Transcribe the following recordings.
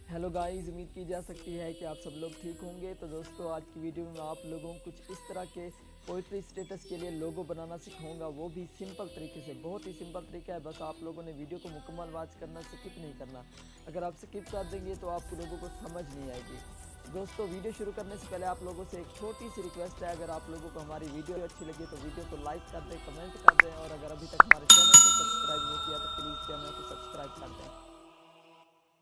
Hello guys, उम्मीद की जा सकती है कि आप सब लोग ठीक होंगे। तो दोस्तों, आज की वीडियो में आप लोगों को कुछ इस तरह के पोइट्री स्टेटस के लिए लोगो बनाना सिखाऊंगा, वो भी सिंपल तरीके से। बहुत ही सिंपल तरीका है, बस आप लोगों ने वीडियो को मुकम्मल वॉच करना, स्किप नहीं करना। अगर आप स्किप कर देंगे तो आपको लोगों को समझ नहीं आएगी। दोस्तों, वीडियो शुरू करने से पहले आप लोगों से एक छोटी सी रिक्वेस्ट है, अगर आप लोगों को हमारी वीडियो अच्छी लगी तो वीडियो को लाइक कर दें, कमेंट कर दें, और अगर अभी तक हमारे चैनल को सब्सक्राइब नहीं किया तो प्लीज़ चैनल को सब्सक्राइब कर दें।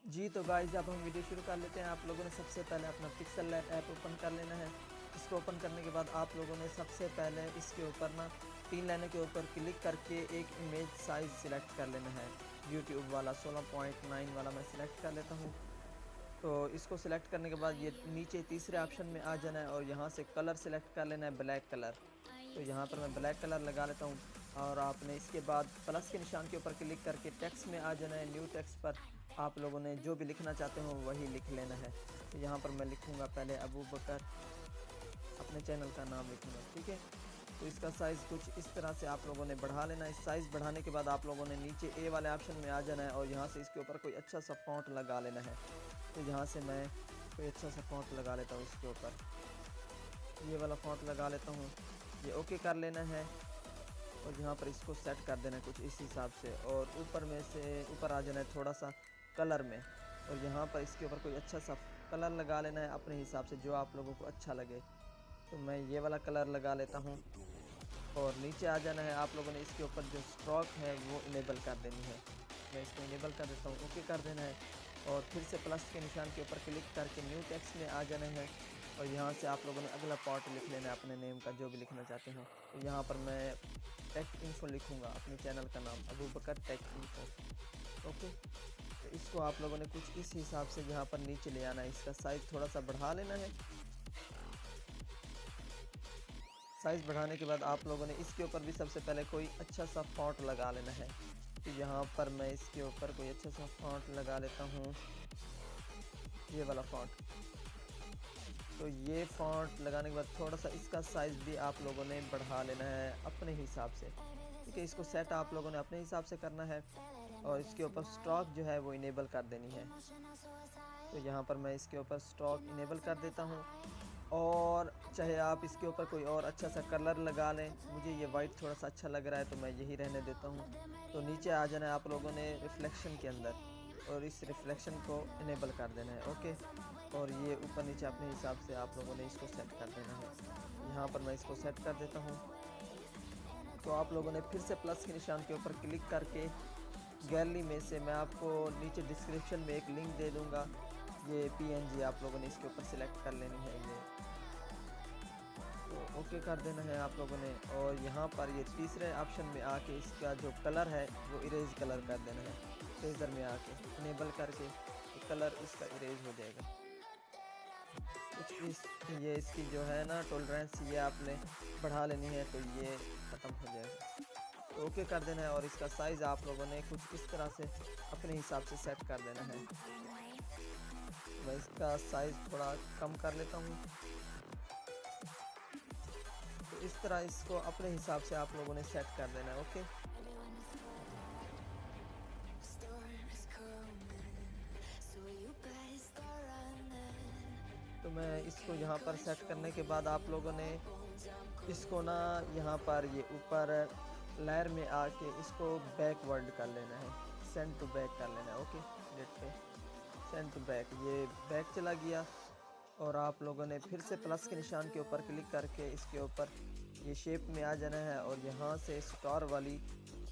जी तो गाइस, अब हम वीडियो शुरू कर लेते हैं। आप लोगों ने सबसे पहले अपना पिक्सेल लैब ऐप ओपन कर लेना है। इसको ओपन करने के बाद आप लोगों ने सबसे पहले इसके ऊपर ना 3 लाइनों के ऊपर क्लिक करके एक इमेज साइज़ सिलेक्ट कर लेना है। यूट्यूब वाला 16.9 वाला मैं सिलेक्ट कर लेता हूँ। तो इसको सिलेक्ट करने के बाद ये नीचे तीसरे ऑप्शन में आ जाना है और यहाँ से कलर सिलेक्ट कर लेना है, ब्लैक कलर। तो यहाँ पर मैं ब्लैक कलर लगा लेता हूँ। और आपने इसके बाद प्लस के निशान के ऊपर क्लिक करके टेक्स्ट में आ जाना है। न्यू टेक्स्ट पर आप लोगों ने जो भी लिखना चाहते हो वही लिख लेना है। तो यहाँ पर मैं लिखूँगा पहले अबू बकर, अपने चैनल का नाम लिखूँगा, ठीक है। तो इसका साइज़ कुछ इस तरह से आप लोगों ने बढ़ा लेना है। इस साइज़ बढ़ाने के बाद आप लोगों ने नीचे ए वाले ऑप्शन में आ जाना है और यहाँ से इसके ऊपर कोई अच्छा सा फॉन्ट लगा लेना है। तो यहाँ से मैं कोई अच्छा सा फॉन्ट लगा लेता हूँ, इसके ऊपर ये वाला फॉन्ट लगा लेता हूँ। ये ओके कर लेना है और यहाँ पर इसको सेट कर देना है कुछ इस हिसाब से। और ऊपर में से ऊपर आ जाना है थोड़ा सा कलर में, और यहाँ पर इसके ऊपर कोई अच्छा सा कलर लगा लेना है अपने हिसाब से, जो आप लोगों को अच्छा लगे। तो मैं ये वाला कलर लगा लेता हूँ। और नीचे आ जाना है, आप लोगों ने इसके ऊपर जो स्ट्रोक है वो इनेबल कर देनी है। मैं इसको इनेबल कर देता हूँ, ओके कर देना है। और फिर से प्लस के निशान के ऊपर क्लिक करके न्यू टेक्स्ट में आ जाना है और यहाँ से आप लोगों ने अगला पार्ट लिख लेना है अपने नेम का, जो भी लिखना चाहते हो। तो यहाँ पर मैं टेक इन्फो लिखूँगा, अपने चैनल का नाम अबू बकर टेक इन्फो, ओके। तो इसको आप लोगों ने कुछ इस हिसाब से यहाँ पर नीचे ले आना है। इसका साइज़ थोड़ा सा बढ़ा लेना है। साइज़ बढ़ाने के बाद आप लोगों ने इसके ऊपर भी सबसे पहले कोई अच्छा सा फॉन्ट लगा लेना है। तो यहाँ पर मैं इसके ऊपर कोई अच्छा सा फॉन्ट लगा लेता हूँ, ये वाला फॉन्ट। तो ये फॉन्ट लगाने के बाद थोड़ा सा इसका साइज़ भी आप लोगों ने बढ़ा लेना है अपने हिसाब से, ठीक है। इसको सेट आप लोगों ने अपने हिसाब से करना है और इसके ऊपर स्टॉक जो है वो इनेबल कर देनी है। तो यहाँ पर मैं इसके ऊपर स्टॉक इनेबल कर देता हूँ। और चाहे आप इसके ऊपर कोई और अच्छा सा कलर लगा लें, मुझे ये वाइट थोड़ा सा अच्छा लग रहा है तो मैं यही रहने देता हूँ। तो नीचे आ जाना है आप लोगों ने रिफ्लेक्शन के अंदर और इस रिफ्लेक्शन को इनेबल कर देना है, ओके। और ये ऊपर नीचे अपने हिसाब से आप लोगों ने इसको सेट कर देना है। यहाँ पर मैं इसको सेट कर देता हूँ। तो आप लोगों ने फिर से प्लस के निशान के ऊपर क्लिक करके गैलरी में से मैं आपको नीचे डिस्क्रिप्शन में एक लिंक दे दूँगा, ये PNG आप लोगों ने इसके ऊपर सिलेक्ट कर लेनी है ये, तो ओके कर देना है आप लोगों ने। और यहाँ पर ये तीसरे ऑप्शन में आके इसका जो कलर है वो इरेज कलर कर देना है। इरेजर में आके इनेबल करके तो कलर इसका इरेज हो जाएगा। कुछ ये इसकी जो है ना टॉलरेंस, ये आपने बढ़ा लेनी है तो ये ख़त्म हो जाएगा। तो ओके कर देना है और इसका साइज़ आप लोगों ने कुछ इस तरह से अपने हिसाब से सेट कर देना है। मैं इसका साइज़ थोड़ा कम कर लेता हूँ। तो इस तरह इसको अपने हिसाब से आप लोगों ने सेट कर देना है, ओके। तो मैं इसको यहाँ पर सेट करने के बाद आप लोगों ने इसको ना यहाँ पर ये ऊपर लेयर में आके इसको बैकवर्ड कर लेना है, सेंड टू बैक कर लेना है, ओके। डेट पे सेंड टू बैक, ये बैक चला गया। और आप लोगों ने फिर से प्लस के निशान के ऊपर क्लिक करके इसके ऊपर ये शेप में आ जाना है और यहाँ से स्टार वाली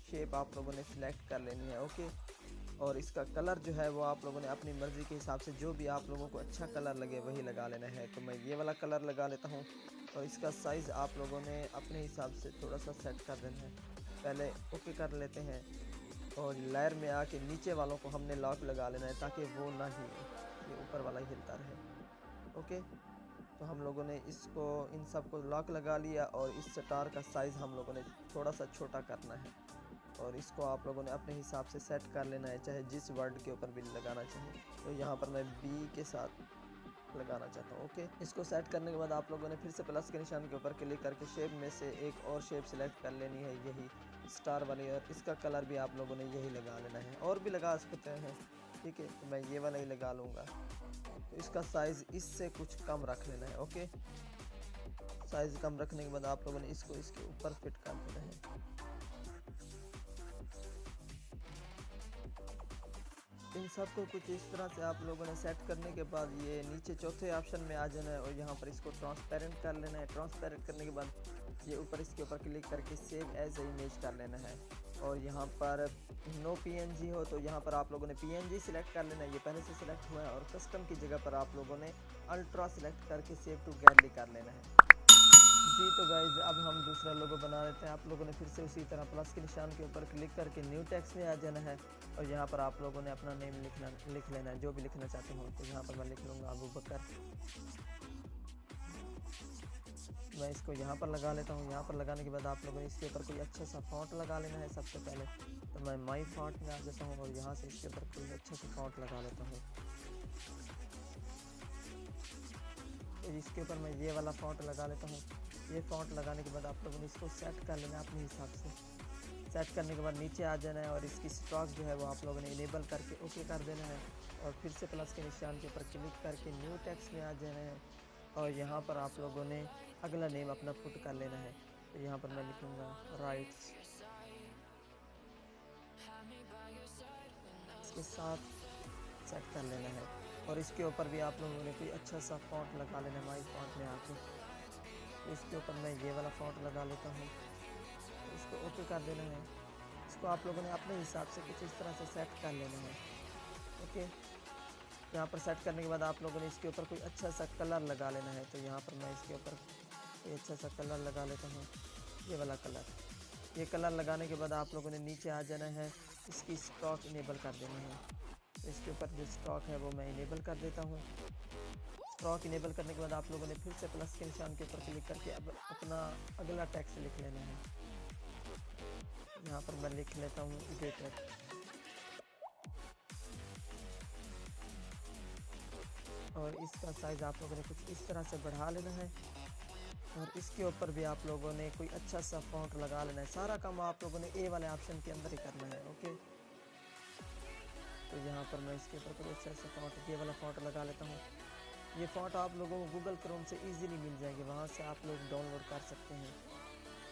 शेप आप लोगों ने सिलेक्ट कर लेनी है, ओके। और इसका कलर जो है वो आप लोगों ने अपनी मर्ज़ी के हिसाब से, जो भी आप लोगों को अच्छा कलर लगे वही लगा लेना है। तो मैं ये वाला कलर लगा लेता हूँ और इसका साइज़ आप लोगों ने अपने हिसाब से थोड़ा सा सेट कर देना है। पहले ओके कर लेते हैं और लेयर में आके नीचे वालों को हमने लॉक लगा लेना है ताकि वो ना हिले, ये ऊपर वाला हिलता रहे, ओके। तो हम लोगों ने इसको इन सब को लॉक लगा लिया और इस स्टार का साइज़ हम लोगों ने थोड़ा सा छोटा करना है और इसको आप लोगों ने अपने हिसाब से सेट कर लेना है, चाहे जिस वर्ड के ऊपर भी लगाना चाहिए। तो यहाँ पर मैं B के साथ लगाना चाहता हूँ, ओके। इसको सेट करने के बाद आप लोगों ने फिर से प्लस के निशान के ऊपर क्लिक करके शेप में से एक और शेप सिलेक्ट कर लेनी है, यही स्टार वाली, और इसका कलर भी आप लोगों ने यही लगा लेना है। और भी लगा सकते हैं ठीक है। तो मैं ये वाला ही लगा लूँगा। तो इसका साइज़ इससे कुछ कम रख लेना है। ओके, साइज़ कम रखने के बाद आप लोगों ने इसको इसके ऊपर फिट कर देना है। इन सबको कुछ इस तरह से आप लोगों ने सेट करने के बाद ये नीचे चौथे ऑप्शन में आ जाना है और यहाँ पर इसको ट्रांसपेरेंट कर लेना है। ट्रांसपेरेंट करने के बाद ये ऊपर इसके ऊपर क्लिक करके सेव एज ए इमेज कर लेना है। और यहाँ पर नो पीएनजी हो तो यहाँ पर आप लोगों ने पीएनजी सिलेक्ट कर लेना है, ये पहले से सिलेक्ट हुआ है। और कस्टम की जगह पर आप लोगों ने अल्ट्रा सिलेक्ट करके सेव टू गैलरी कर लेना है। जी तो गाइज अब हम दूसरा लोगो बना लेते हैं। आप लोगों ने फिर से उसी तरह प्लस के निशान के ऊपर क्लिक करके न्यू टेक्स्ट में आ जाना है और यहाँ पर आप लोगों ने अपना नेम लिख लेना है, जो भी लिखना चाहते हो। तो यहाँ पर मैं लिख लूँगा अबू बकर। मैं इसको यहाँ पर लगा लेता हूँ। यहाँ पर लगाने के बाद आप लोगों ने इसके ऊपर कोई अच्छा सा फॉन्ट लगा लेना है सबसे पहले। तो मैं माई फॉन्ट में आ जाता हूँ और यहाँ से इसके ऊपर कोई अच्छा सा फॉन्ट लगा लेता हूँ। तो इसके ऊपर मैं ये वाला फॉन्ट लगा लेता हूँ। ये फॉन्ट लगाने के बाद आप लोगों ने इसको सेट कर लेना है अपने हिसाब से। सेट करने के बाद नीचे आ जाना है और इसकी स्टॉक जो है वो आप लोगों ने इनेबल करके ओके कर देना है। और फिर से प्लस के निशान के ऊपर क्लिक करके न्यू टेक्स्ट में आ जाना है और यहाँ पर आप लोगों ने अगला नेम अपना पुट कर लेना है। तो यहाँ पर मैं लिखूँगा राइट्स, इसके साथ सेट कर लेना है। और इसके ऊपर भी आप लोगों ने कोई अच्छा सा फॉन्ट लगा लेना है। माई फॉन्ट में आके इसके ऊपर मैं ये वाला फॉन्ट लगा लेता हूँ। तो इसको ओके कर देना है। इसको आप लोगों ने अपने हिसाब से कुछ इस तरह से सेट कर लेना है। ओके, यहाँ पर सेट करने के बाद आप लोगों ने इसके ऊपर कोई अच्छा सा कलर लगा लेना है। तो यहाँ पर मैं इसके ऊपर कोई अच्छा सा कलर लगा लेता हूँ, ये वाला कलर। ये कलर लगाने के बाद आप लोगों ने नीचे आ जाना है, इसकी स्टॉक इनेबल कर देनी है। तो इसके ऊपर जो स्टॉक है वो मैं इनेबल कर देता हूँ। स्टॉक इनेबल करने के बाद आप लोगों ने फिर से प्लस के निशान के ऊपर क्लिक करके अब अपना अगला टेक्स्ट लिख लेना है। यहाँ पर मैं लिख लेता हूँ इडिटर। और इसका साइज़ आप लोगों ने कुछ इस तरह से बढ़ा लेना है और इसके ऊपर भी आप लोगों ने कोई अच्छा सा फॉन्ट लगा लेना है। सारा काम आप लोगों ने ए वाले ऑप्शन के अंदर ही करना है। ओके, तो यहाँ पर मैं इसके ऊपर कोई अच्छा सा फॉन्ट, ये वाला फॉन्ट लगा लेता हूँ। ये फॉन्ट आप लोगों को गूगल क्रोम से इजीली मिल जाएंगे, वहाँ से आप लोग डाउनलोड कर सकते हैं।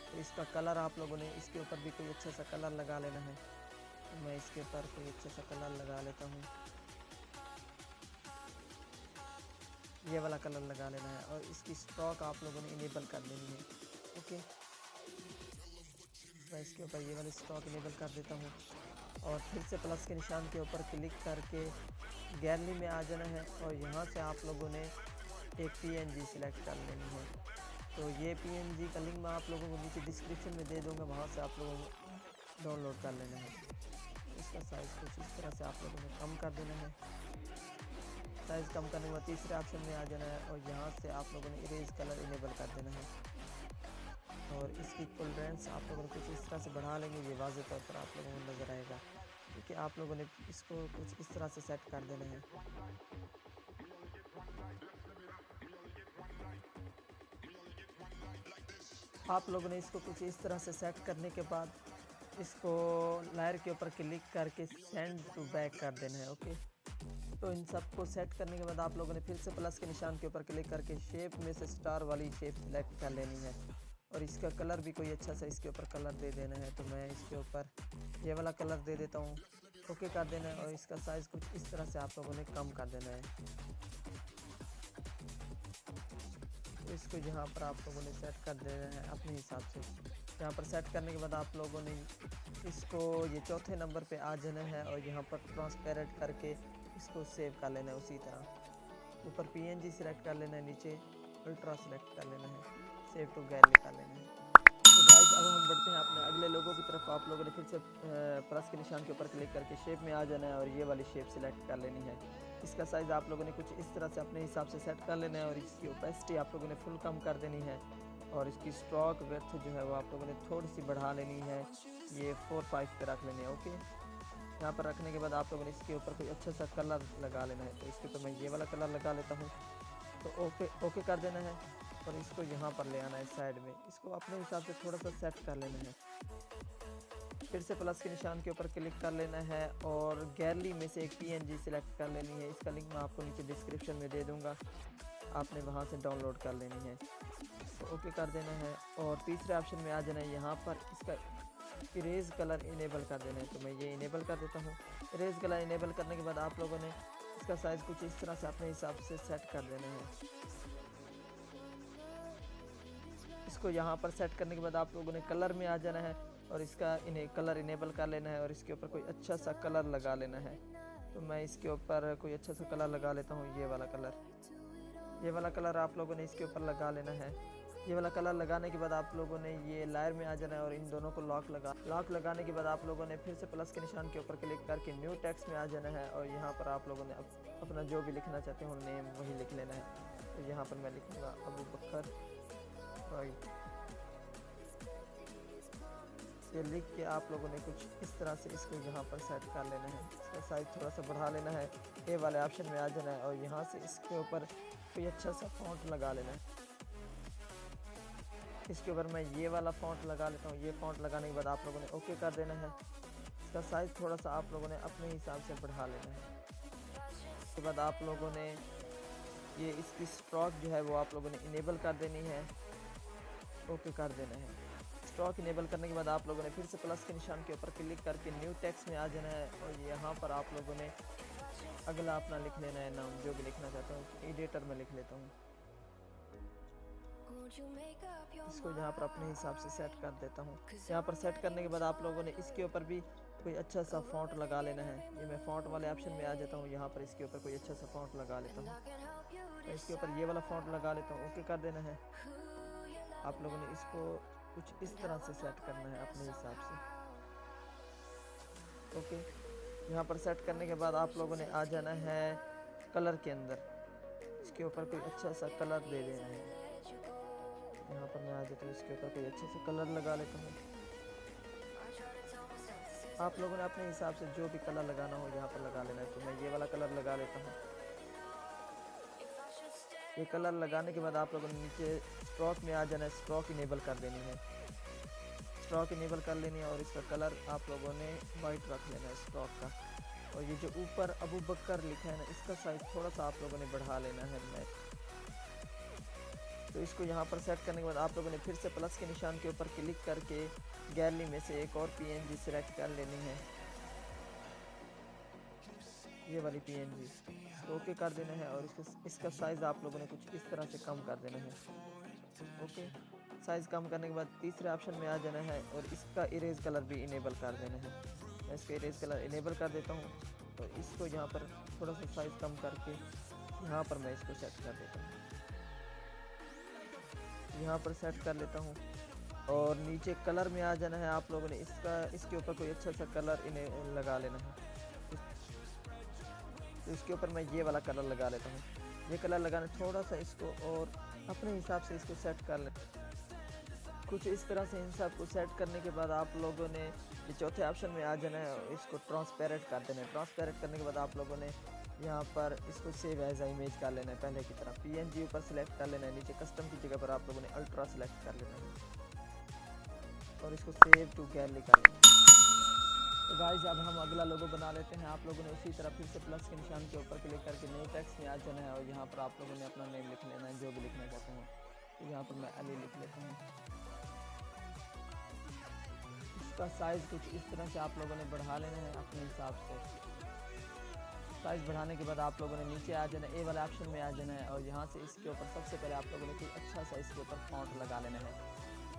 तो इसका कलर आप लोगों ने इसके ऊपर भी कोई अच्छा सा कलर लगा लेना है। तो मैं इसके ऊपर कोई अच्छा सा कलर लगा लेता हूँ, ये वाला कलर लगा लेना है। और इसकी स्टॉक आप लोगों ने इनेबल कर लेनी है। ओके, मैं इसके ऊपर ये वाली स्टॉक इनेबल कर देता हूँ और फिर से प्लस के निशान के ऊपर क्लिक करके गैलरी में आ जाना है और यहाँ से आप लोगों ने एक पीएनजी सिलेक्ट कर लेनी है। तो ये पीएनजी का लिंक मैं आप लोगों को नीचे डिस्क्रिप्शन में दे दूँगा, वहाँ से आप लोगों को डाउनलोड कर लेना है। इसका साइज़ कुछ इस तरह से आप लोगों ने कम कर देना है। साइज़ कम करने के बाद तीसरे ऑप्शन में आ जाना है और यहाँ से आप लोगों ने इरेज कलर इनेबल कर देना है। और इसकी टॉलरेंस आप लोगों ने कुछ इस तरह से बढ़ा लेंगे, ये वाज़ेह तौर पर आप लोगों को नज़र आएगा। क्योंकि आप लोगों ने इसको कुछ इस तरह से सेट कर देना है। आप लोगों ने इसको कुछ इस तरह से सेट करने के बाद इसको लायर के ऊपर क्लिक करके सेंड टू बैक कर देना है। ओके, तो इन सब को सेट करने के बाद आप लोगों ने फिर से प्लस के निशान के ऊपर क्लिक करके शेप में से स्टार वाली शेप सिलेक्ट कर लेनी है और इसका कलर भी कोई अच्छा सा इसके ऊपर कलर दे देना है। तो मैं इसके ऊपर ये वाला कलर दे देता हूँ। ओके कर देना है और इसका साइज़ कुछ इस तरह से आप लोगों ने कम कर देना है। तो इसको यहाँ पर आप लोगों ने सेट कर देना है अपने हिसाब से। यहाँ पर सेट करने के बाद आप लोगों ने इसको ये चौथे नंबर पे आ जाना है और यहाँ पर ट्रांसपेरेंट करके इसको सेव कर लेना है। उसी तरह ऊपर पीएनजी सिलेक्ट कर लेना है, नीचे अल्ट्रा सेलेक्ट कर लेना है, सेव टू गैलरी कर लेना है। तो गाइस अब हम बढ़ते हैं अपने अगले लोगों की तरफ। आप लोगों ने फिर से प्लस के निशान के ऊपर क्लिक करके शेप में आ जाना है और ये वाली शेप सिलेक्ट कर लेनी है। इसका साइज़ आप लोगों ने कुछ इस तरह से अपने हिसाब से सेट कर लेना है और इसकी ओपेसिटी आप लोगों ने फुल कम कर देनी है और इसकी स्ट्रोक विड्थ जो है वो आप लोगों ने थोड़ी सी बढ़ा लेनी है, ये 4-5 पे रख लेनी है। ओके, यहाँ पर रखने के बाद आप लोगों ने इसके ऊपर कोई अच्छा सा कलर लगा लेना है। तो इसके ऊपर मैं ये वाला कलर लगा लेता हूँ। तो ओके कर देना है और इसको यहाँ पर ले आना है साइड में, इसको अपने हिसाब से थोड़ा सा सेट कर लेना है। फिर से प्लस के निशान के ऊपर क्लिक कर लेना है और गैलरी में से एक PNG सिलेक्ट कर लेनी है। इसका लिंक मैं आपको नीचे डिस्क्रिप्शन में दे दूंगा, आपने वहां से डाउनलोड कर लेनी है। तो ओके कर देना है और तीसरे ऑप्शन में आ जाना है। यहाँ पर इसका इरेज कलर इनेबल कर देना है, तो मैं ये इनेबल कर देता हूँ। इरेज कलर इनेबल करने के बाद आप लोगों ने इसका साइज़ कुछ इस तरह से अपने हिसाब से सेट कर देना है। इसको यहाँ पर सेट करने के बाद आप लोगों ने कलर में आ जाना है और इसका कलर इनेबल कर लेना है और इसके ऊपर कोई अच्छा सा कलर लगा लेना है। तो मैं इसके ऊपर कोई अच्छा सा कलर लगा लेता हूँ, ये वाला कलर। ये वाला कलर आप लोगों ने इसके ऊपर लगा लेना है। ये वाला कलर लगाने के बाद आप लोगों ने ये लायर में आ जाना है और इन दोनों को लॉक लगाने के बाद आप लोगों ने फिर से प्लस के निशान के ऊपर क्लिक करके न्यू टेक्स्ट में आ जाना है और यहाँ पर आप लोगों ने अपना जो भी लिखना चाहते हो नेम वही लिख लेना है। तो यहाँ पर मैं लिखूँगा अबू बकर राइट। ये लिख के आप लोगों ने कुछ इस तरह से इसको यहाँ पर सेट कर लेना है। इसका साइज थोड़ा सा बढ़ा लेना है, ए वाले ऑप्शन में आ जाना है और यहाँ से इसके ऊपर कोई अच्छा सा फॉन्ट लगा लेना है। इसके ऊपर मैं ये वाला फॉन्ट लगा लेता हूँ। ये फॉन्ट लगाने के बाद आप लोगों ने ओके कर देना है। इसका साइज़ थोड़ा सा आप लोगों ने अपने हिसाब से बढ़ा लेना है। उसके बाद आप लोगों ने ये इसकी स्ट्रोक जो है वो आप लोगों ने इनेबल कर देनी है, ओके कर देना है। स्ट्रोक इनेबल करने के बाद आप लोगों ने फिर से प्लस के निशान के ऊपर क्लिक करके न्यू टेक्स्ट में आ जाना है और यहाँ पर आप लोगों ने अगला अपना लिख लेना है नाम, जो भी लिखना चाहता हूँ। एडिटर में लिख लेता हूँ। इसको यहाँ पर अपने हिसाब से सेट कर देता हूँ। यहाँ पर सेट करने के बाद आप लोगों ने इसके ऊपर भी कोई अच्छा सा फॉन्ट लगा लेना है। ये मैं फॉन्ट वाले ऑप्शन में आ जाता हूँ, यहाँ पर इसके ऊपर कोई अच्छा सा फॉन्ट लगा लेता हूँ। तो इसके ऊपर ये वाला फॉन्ट लगा लेता हूँ, ओके कर देना है। आप लोगों ने इसको कुछ इस तरह से सेट करना है अपने हिसाब से, ओके। यहाँ पर सेट करने के बाद आप लोगों ने आ जाना है कलर के अंदर। इसके ऊपर कोई अच्छा सा कलर दे देना है। यहाँ पर मैं आ जाता हूँ, इसके ऊपर कोई अच्छा सा कलर लगा लेता हूँ। आप लोगों ने अपने हिसाब से जो भी कलर लगाना हो यहाँ पर लगा लेना है। तो मैं ये वाला कलर लगा लेता हूँ। ये कलर लगाने के बाद आप लोगों ने नीचे स्ट्रोक में आ जाना है, स्ट्रोक इनेबल कर देनी है। स्ट्रोक इनेबल कर लेनी है और इसका कलर आप लोगों ने वाइट रख लेना है स्ट्रोक का। और ये जो ऊपर अबू बकर लिखा है ना, इसका साइज थोड़ा सा आप लोगों ने बढ़ा लेना है। मैं तो इसको यहाँ पर सेट करने के बाद आप लोगों ने फिर से प्लस के निशान के ऊपर क्लिक करके गैलरी में से एक और PNG सिलेक्ट कर लेनी है, ये वाली PNG। इसको ओके कर देना है और इसका साइज़ आप लोगों ने कुछ इस तरह से कम कर देना है, ओके। साइज़ कम करने के बाद तीसरे ऑप्शन में आ जाना है और इसका इरेज कलर भी इनेबल कर देना है। मैं इसका इरेज कलर इनेबल कर देता हूँ और इसको यहाँ पर थोड़ा सा साइज़ कम करके यहाँ पर मैं इसको सेट कर देता हूँ। यहाँ पर सेट कर लेता हूँ और नीचे कलर में आ जाना है। आप लोगों ने इसके ऊपर कोई अच्छा सा कलर इन्हें लगा लेना है। तो इसके ऊपर मैं ये वाला कलर लगा लेता हूँ। ये कलर लगाने थोड़ा सा इसको और अपने हिसाब से इसको सेट कर लें। कुछ इस तरह से इन सब को सेट करने के बाद आप लोगों ने ये चौथे ऑप्शन में आ जाना है और इसको ट्रांसपेरेंट कर देना है। ट्रांसपेरेंट करने के बाद आप लोगों ने यहाँ पर इसको सेव एज इमेज कर लेना है पहले की तरह। PNG ऊपर सेलेक्ट कर लेना है, नीचे कस्टम की जगह पर आप लोगों ने अल्ट्रा सेलेक्ट कर लेना है और इसको सेव टू गैलरी कर लेना है। तो गाइस अब हम अगला लोगो बना लेते हैं। आप लोगों ने उसी तरह फिर से प्लस के निशान के ऊपर क्लिक करके न्यू टेक्स्ट में आ जाना है और यहाँ पर आप लोगों ने अपना नेम लिख लेना है, जो भी लिखना चाहते हैं। तो यहाँ पर मैं अली लिख लेता हूँ। इसका साइज़ कुछ इस तरह से आप लोगों ने बढ़ा लेना है अपने हिसाब से। साइज़ बढ़ाने के बाद आप लोगों ने नीचे आ जाना है, ए वाला ऑप्शन में आ जाना है और यहाँ से इसके ऊपर सबसे पहले आप लोगों ने कोई अच्छा सा इसके ऊपर फॉन्ट लगा लेना है।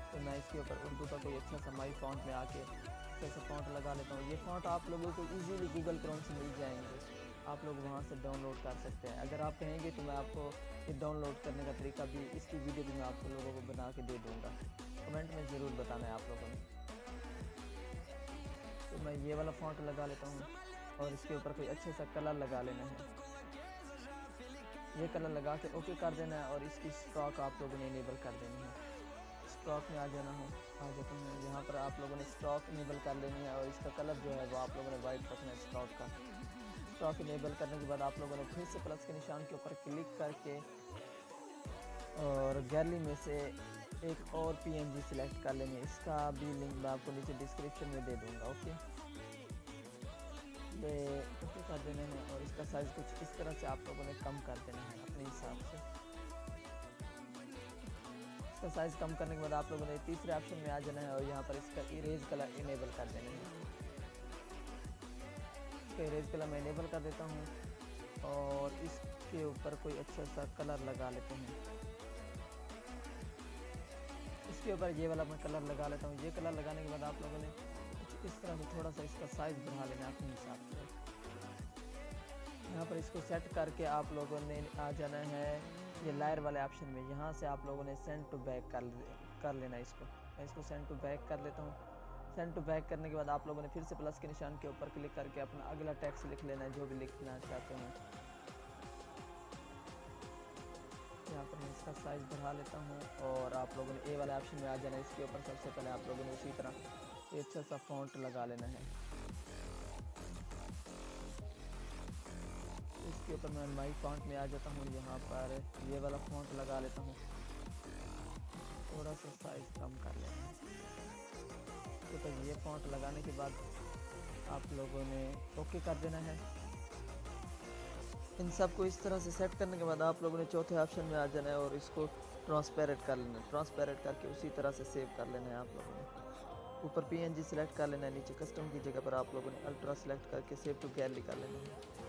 तो मैं इसके ऊपर उर्दू का कोई अच्छा सा माई फॉन्ट में आके ऐसा फॉन्ट लगा लेता हूँ। ये फॉन्ट आप लोगों को इजीली गूगल क्रोम से मिल जाएंगे, आप लोग वहाँ से डाउनलोड कर सकते हैं। अगर आप कहेंगे तो मैं आपको ये डाउनलोड करने का तरीका भी, इसकी वीडियो भी मैं आप लोगों को बना के दे दूँगा। कमेंट में ज़रूर बताना है आप लोगों ने। तो मैं ये वाला फॉन्ट लगा लेता हूँ और इसके ऊपर कोई अच्छे सा कलर लगा लेना है। ये कलर लगा के ओके कर देना है और इसकी स्ट्रोक आप लोगों ने इनेबल कर देनी है। स्ट्रोक में आ जाता हूँ। यहाँ पर आप लोगों ने स्ट्रोक इनेबल कर लेनी है और इसका कलर जो है वो आप लोगों ने वाइट रखना है स्ट्रोक का। स्ट्रोक इनेबल करने के बाद आप लोगों ने फिर से प्लस के निशान के ऊपर क्लिक करके और गैलरी में से एक और PNG सिलेक्ट कर लेंगे, इसका भी लिंक मैं आपको नीचे डिस्क्रिप्शन में दे दूँगा। ओके, ये ओके कर देना है और इसका साइज़ कुछ इस तरह से आप लोगों ने कम कर देना है अपने हिसाब से। इसका साइज़ कम करने के बाद आप लोगों ने तीसरे ऑप्शन में आ जाना है और यहाँ पर इसका इरेज कलर इनेबल कर देना है। इसका इरेज कलर मैं इनेबल कर देता हूँ और इसके ऊपर कोई अच्छा सा कलर लगा लेते हैं। इसके ऊपर ये वाला मैं कलर लगा लेता हूँ। ये कलर लगाने के बाद आप लोगों ने कुछ इस तरह से थोड़ा सा इसका साइज़ बढ़ा लेना अपने हिसाब से। यहाँ पर इसको सेट करके आप लोगों ने आ जाना है ये लायर वाले ऑप्शन में। यहाँ से आप लोगों ने सेंड टू बैक कर लेना इसको। मैं इसको सेंड टू बैक कर लेता हूँ। सेंड टू बैक करने के बाद आप लोगों ने फिर से प्लस के निशान के ऊपर क्लिक करके अपना अगला टेक्स्ट लिख लेना है, जो भी लिखना चाहते हैं। यहाँ पर मैं इसका साइज़ बढ़ा लेता हूँ और आप लोगों ने ए वाले ऑप्शन में आ जाना है। इसके ऊपर सबसे पहले आप लोगों ने उसी तरह एक अच्छा सा फॉन्ट लगा लेना है। इसके ऊपर मैं माई फॉन्ट में आ जाता हूँ। यहाँ पर ये वाला फॉन्ट लगा लेता हूँ, थोड़ा सा साइज़ कम कर लेना है। इसके ऊपर ये फॉन्ट लगाने के बाद आप लोगों ने ओके कर देना है। इन सब को इस तरह से सेट करने के बाद आप लोगों ने चौथे ऑप्शन में आ जाना है और इसको ट्रांसपेरेंट कर लेना है। ट्रांसपेरेंट करके उसी तरह से सेव कर लेना है आप लोगों ने। ऊपर PNG सिलेक्ट कर लेना है, नीचे कस्टम की जगह पर आप लोगों ने अल्ट्रा सेलेक्ट करके सेव टू गैलरी कर लेना है।